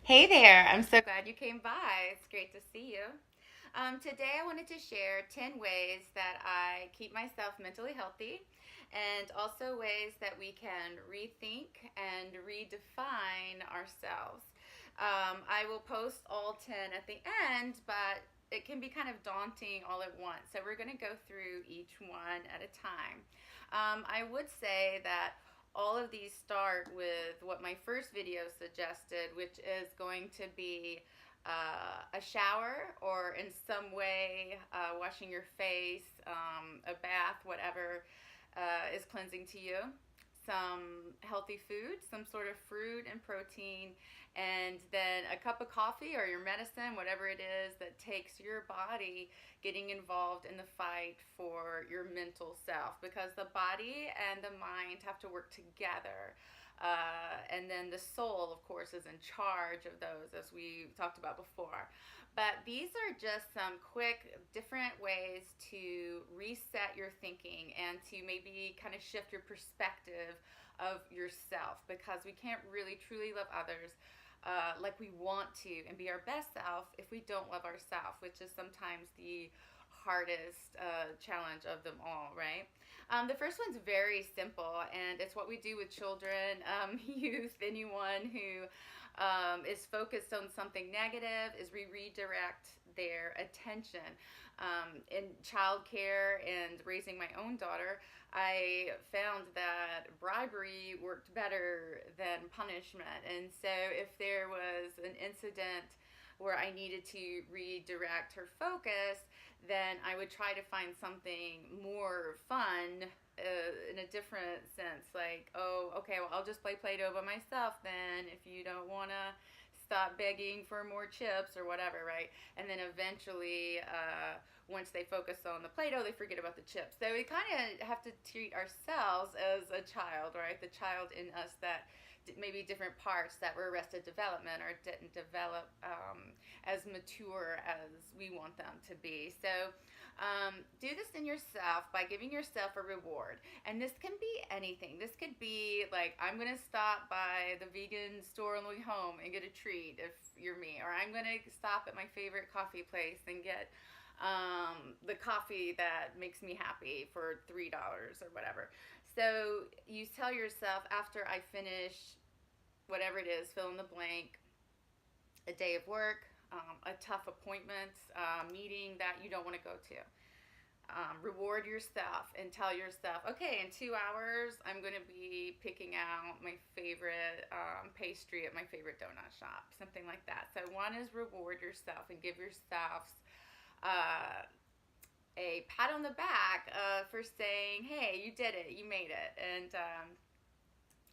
Hey there, I'm so glad you came by. It's great to see you. Today, I wanted to share 10 ways that I keep myself mentally healthy and also ways that we can rethink and redefine ourselves. I will post all 10 at the end, but it can be kind of daunting all at once. So, we're going to go through each one at a time. I would say that all of these start with what my first video suggested, which is going to be a shower or in some way washing your face, a bath, whatever is cleansing to you. Some healthy food, some sort of fruit and protein, and then a cup of coffee or your medicine, whatever it is that takes your body getting involved in the fight for your mental self, because the body and the mind have to work together. And then the soul, of course, is in charge of those, as we talked about before. But these are just some quick, different ways to reset your thinking and to maybe kind of shift your perspective of yourself, because we can't really truly love others like we want to and be our best self if we don't love ourselves, which is sometimes the hardest challenge of them all, right? The first one's very simple, and it's what we do with children, youth, anyone who is focused on something negative, is we redirect their attention. In childcare and raising my own daughter, I found that bribery worked better than punishment. And so if there was an incident where I needed to redirect her focus, then I would try to find something more fun in a different sense. Like, oh, okay, well, I'll just play Play Doh by myself then if you don't want to stop begging for more chips or whatever, right? And then eventually, once they focus on the Play Doh, they forget about the chips. So we kind of have to treat ourselves as a child, right? The child in us that maybe different parts that were arrested development or didn't develop as mature as we want them to be. So do this in yourself by giving yourself a reward. And this can be anything. This could be like, I'm going to stop by the vegan store on the way home and get a treat if you're me. Or I'm going to stop at my favorite coffee place and get the coffee that makes me happy for $3 or whatever. So you tell yourself, after I finish whatever it is, fill in the blank, a day of work, a tough appointment, meeting that you don't want to go to. Reward yourself and tell yourself, okay, in 2 hours, I'm going to be picking out my favorite pastry at my favorite donut shop, something like that. So, one is reward yourself and give yourself uh, a pat on the back for saying, hey, you did it, you made it. And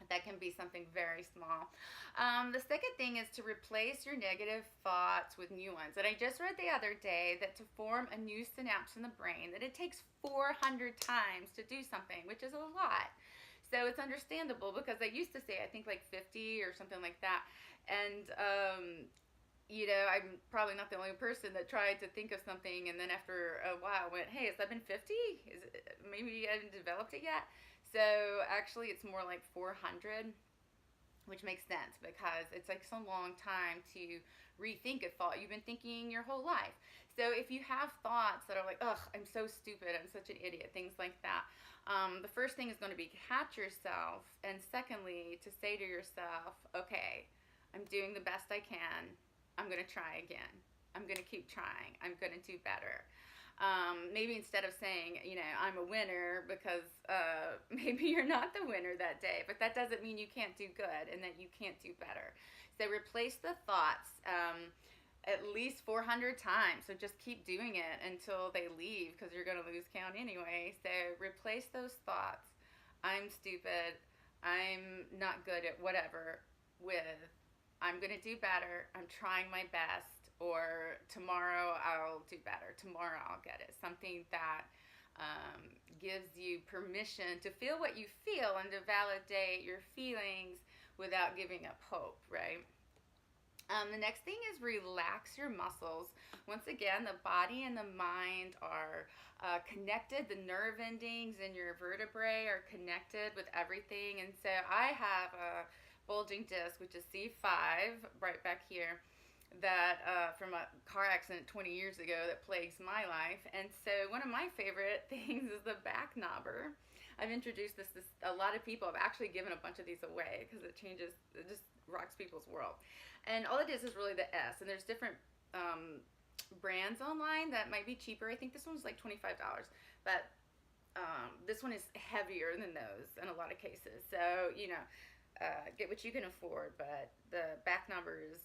that can be something very small. The second thing is to replace your negative thoughts with new ones. And I just read the other day that to form a new synapse in the brain, that it takes 400 times to do something, which is a lot. So it's understandable, because I used to say, I think like 50 or something like that. And I'm probably not the only person that tried to think of something and then after a while went, hey, has that been 50? Maybe I haven't developed it yet. So actually, it's more like 400, which makes sense because it's like some long time to rethink a thought you've been thinking your whole life. So if you have thoughts that are like, ugh, I'm so stupid, I'm such an idiot, things like that, the first thing is going to be catch yourself, and secondly, to say to yourself, okay, I'm doing the best I can. I'm going to try again. I'm going to keep trying. I'm going to do better. Maybe instead of saying, I'm a winner, because maybe you're not the winner that day, but that doesn't mean you can't do good and that you can't do better. So replace the thoughts at least 400 times. So just keep doing it until they leave, because you're going to lose count anyway. So replace those thoughts. I'm stupid. I'm not good at whatever with I'm going to do better. I'm trying my best. Or tomorrow I'll do better. Tomorrow I'll get it. Something that gives you permission to feel what you feel and to validate your feelings without giving up hope, right? The next thing is relax your muscles. Once again, the body and the mind are connected. The nerve endings in your vertebrae are connected with everything. And so I have bulging disc, which is C5, right back here, that from a car accident 20 years ago that plagues my life. And so one of my favorite things is the back knobber. I've introduced this to a lot of people. I've actually given a bunch of these away because it just rocks people's world. And all it is really the S. And there's different brands online that might be cheaper. I think this one's like $25, but this one is heavier than those in a lot of cases. So, get what you can afford, but the back number is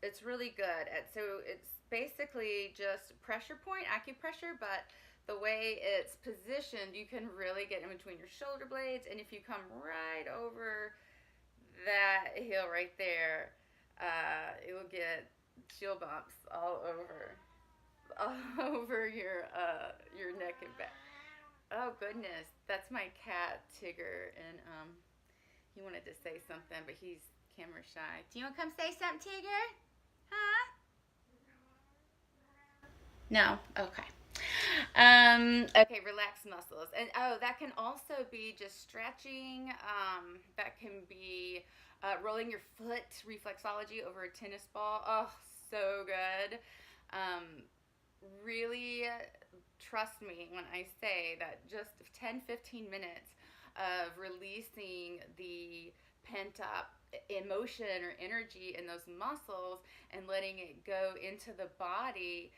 it's really good. So it's basically just pressure point, acupressure, but the way it's positioned, you can really get in between your shoulder blades. And if you come right over that hill right there, it will get chill bumps all over your neck and back. Oh goodness, that's my cat Tigger, and he wanted to say something, but he's camera shy. Do you want to come say something, Tigger? Huh? No. Okay. Okay, relax muscles. And that can also be just stretching. That can be rolling your foot, reflexology over a tennis ball. Oh, so good. Really trust me when I say that just 10-15 minutes of releasing the pent up emotion or energy in those muscles and letting it go into the body,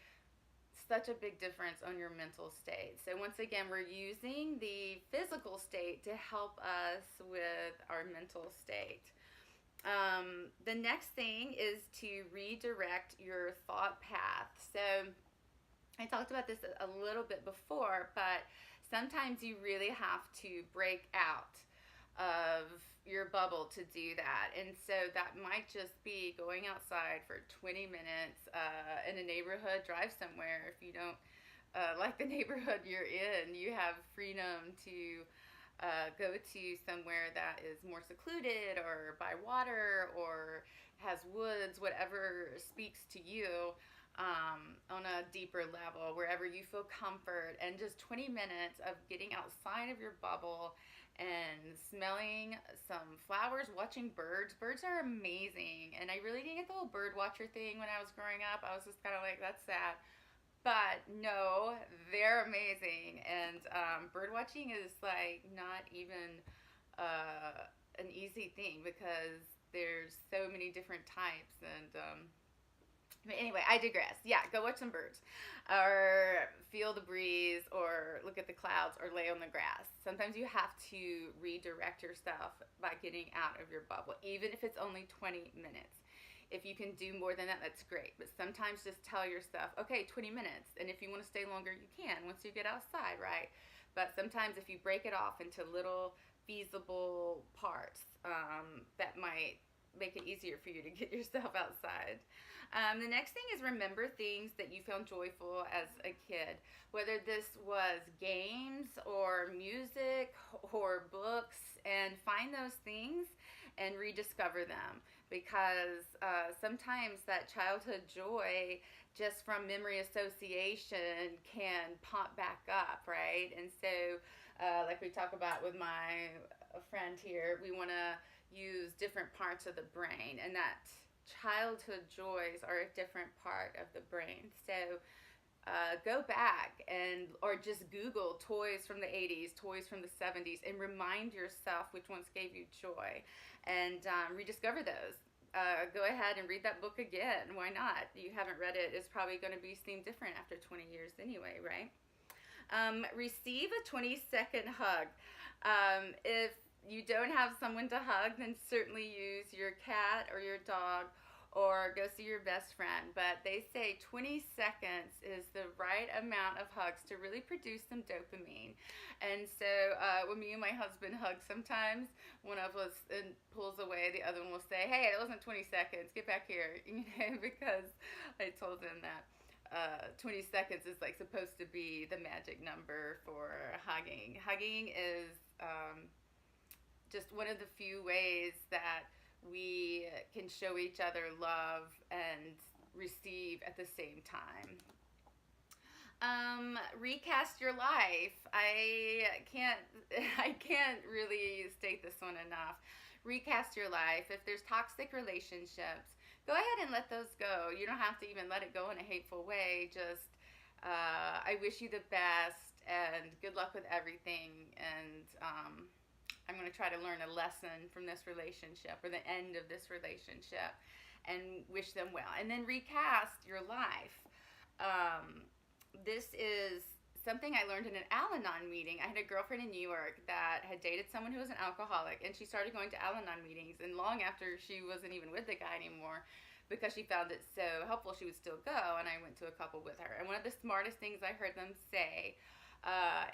such a big difference on your mental state. So once again, we're using the physical state to help us with our mental state. The next thing is to redirect your thought path. So I talked about this a little bit before, but sometimes you really have to break out of your bubble to do that. And so that might just be going outside for 20 minutes in a neighborhood, drive somewhere. If you don't like the neighborhood you're in, you have freedom to go to somewhere that is more secluded or by water or has woods, whatever speaks to you. On a deeper level, wherever you feel comfort, and just 20 minutes of getting outside of your bubble and smelling some flowers, watching birds. Birds are amazing, and I really didn't get the whole bird watcher thing when I was growing up. I was just kind of like, that's sad. But no, they're amazing, and bird watching is like not even an easy thing because there's so many different types, and but anyway, I digress. Yeah, go watch some birds, or feel the breeze, or look at the clouds, or lay on the grass. Sometimes you have to redirect yourself by getting out of your bubble, even if it's only 20 minutes. If you can do more than that, that's great. But sometimes just tell yourself, okay, 20 minutes. And if you want to stay longer, you can once you get outside, right? But sometimes if you break it off into little feasible parts, that might make it easier for you to get yourself outside. The next thing is remember things that you found joyful as a kid, whether this was games or music or books, and find those things and rediscover them, because sometimes that childhood joy just from memory association can pop back up, right? And so like we talk about with my friend here, we want to use different parts of the brain, and that childhood joys are a different part of the brain. So go back or just Google toys from the 80s, toys from the 70s, and remind yourself which ones gave you joy, and rediscover those. Go ahead and read that book again. Why not? You haven't read it, it's probably going to seem different after 20 years anyway, right? Receive a 20-second hug. If you don't have someone to hug, then certainly use your cat or your dog, or go see your best friend. But they say 20 seconds is the right amount of hugs to really produce some dopamine. And so when me and my husband hug, sometimes one of us pulls away, the other one will say, hey, it wasn't 20 seconds, get back here, because I told him that 20 seconds is like supposed to be the magic number for hugging. Hugging is just one of the few ways that we can show each other love and receive at the same time. Recast your life. I can't really state this one enough. recast your life. If there's toxic relationships, go ahead and let those go. You don't have to even let it go in a hateful way. Just, I wish you the best and good luck with everything. And I'm going to try to learn a lesson from this relationship or the end of this relationship and wish them well. And then recast your life. This is something I learned in an Al-Anon meeting. I had a girlfriend in New York that had dated someone who was an alcoholic, and she started going to Al-Anon meetings, and long after she wasn't even with the guy anymore, because she found it so helpful, she would still go, and I went to a couple with her. And one of the smartest things I heard them say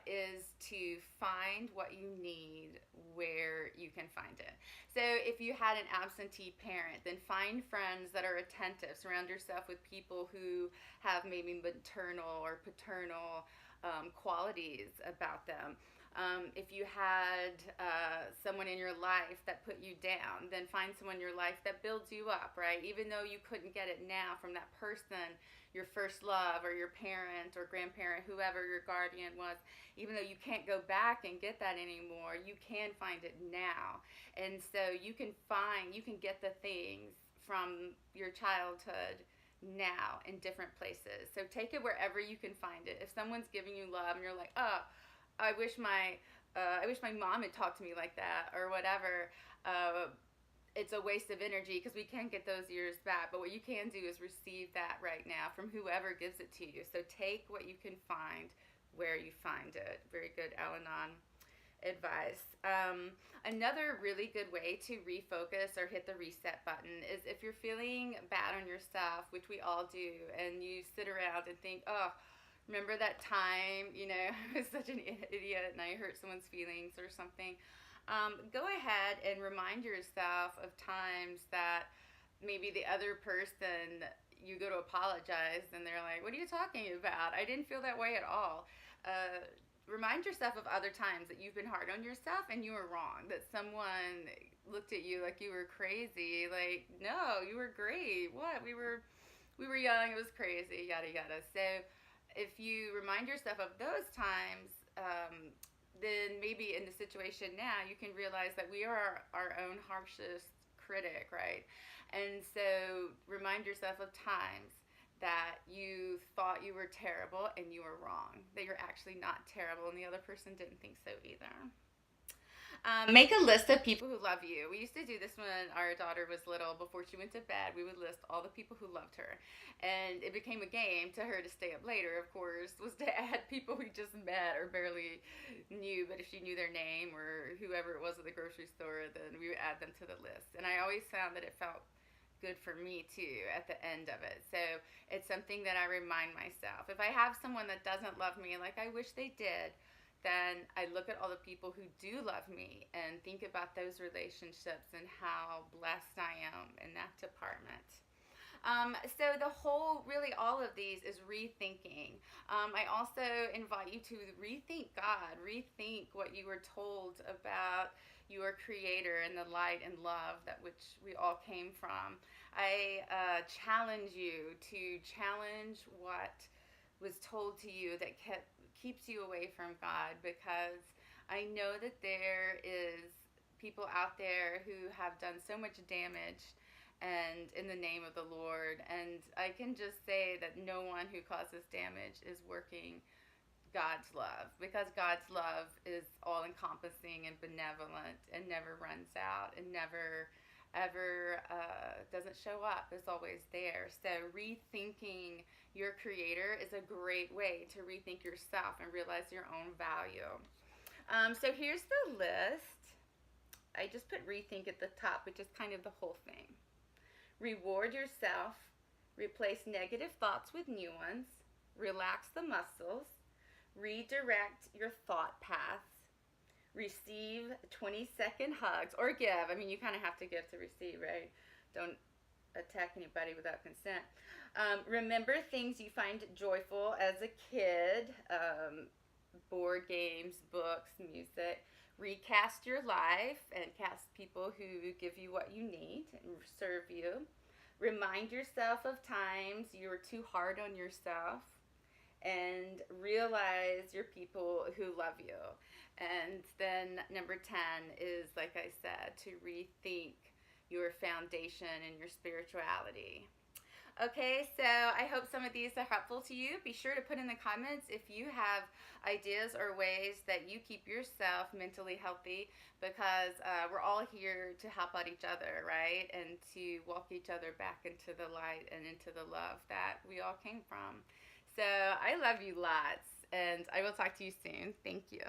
is to find what you need where you can find it. So if you had an absentee parent, then find friends that are attentive. Surround yourself with people who have maybe maternal or paternal qualities about them. If you had someone in your life that put you down, then find someone in your life that builds you up, right? Even though you couldn't get it now from that person, your first love or your parent or grandparent, whoever your guardian was, even though you can't go back and get that anymore, you can find it now. And so you can get the things from your childhood now in different places. So take it wherever you can find it. If someone's giving you love and you're like, oh, I wish my mom had talked to me like that or whatever, it's a waste of energy because we can't get those years back. But what you can do is receive that right now from whoever gives it to you. So take what you can find where you find it. Very good Al-Anon advice. Another really good way to refocus or hit the reset button is if you're feeling bad on yourself, which we all do, and you sit around and think, oh, remember that time, I was such an idiot and I hurt someone's feelings or something. Go ahead and remind yourself of times that maybe the other person, you go to apologize and they're like, what are you talking about? I didn't feel that way at all. Remind yourself of other times that you've been hard on yourself and you were wrong, that someone looked at you like you were crazy, like, no, you were great. What? We were young, it was crazy, yada, yada. So if you remind yourself of those times, then maybe in the situation now, you can realize that we are our own harshest critic, right? And so remind yourself of times that you thought you were terrible and you were wrong, that you're actually not terrible and the other person didn't think so either. Make a list of people who love you. We used to do this when our daughter was little. Before she went to bed, we would list all the people who loved her. And it became a game to her to stay up later, of course, was to add people we just met or barely knew. But if she knew their name or whoever it was at the grocery store, then we would add them to the list. And I always found that it felt good for me too at the end of it. So it's something that I remind myself. If I have someone that doesn't love me like I wish they did, then I look at all the people who do love me and think about those relationships and how blessed I am in that department. So really all of these is rethinking. I also invite you to rethink God, rethink what you were told about your Creator and the light and love that which we all came from. I challenge you to challenge what was told to you that keeps you away from God, because I know that there is people out there who have done so much damage and in the name of the Lord, and I can just say that no one who causes damage is working God's love, because God's love is all encompassing and benevolent and never runs out and never ever doesn't show up, is always there. So rethinking your Creator is a great way to rethink yourself and realize your own value. So here's the list. I just put rethink at the top, which is kind of the whole thing. Reward yourself, replace negative thoughts with new ones, relax the muscles, redirect your thought paths, receive 20-second hugs, or give. I mean, you kind of have to give to receive, right? Don't attack anybody without consent. Remember things you find joyful as a kid, board games, books, music. Recast your life and cast people who give you what you need and serve you. Remind yourself of times you were too hard on yourself, and realize your people who love you. And then number 10 is, like I said, to rethink your foundation and your spirituality. Okay, so I hope some of these are helpful to you. Be sure to put in the comments if you have ideas or ways that you keep yourself mentally healthy, because we're all here to help out each other, right? And to walk each other back into the light and into the love that we all came from. So I love you lots, and I will talk to you soon. Thank you.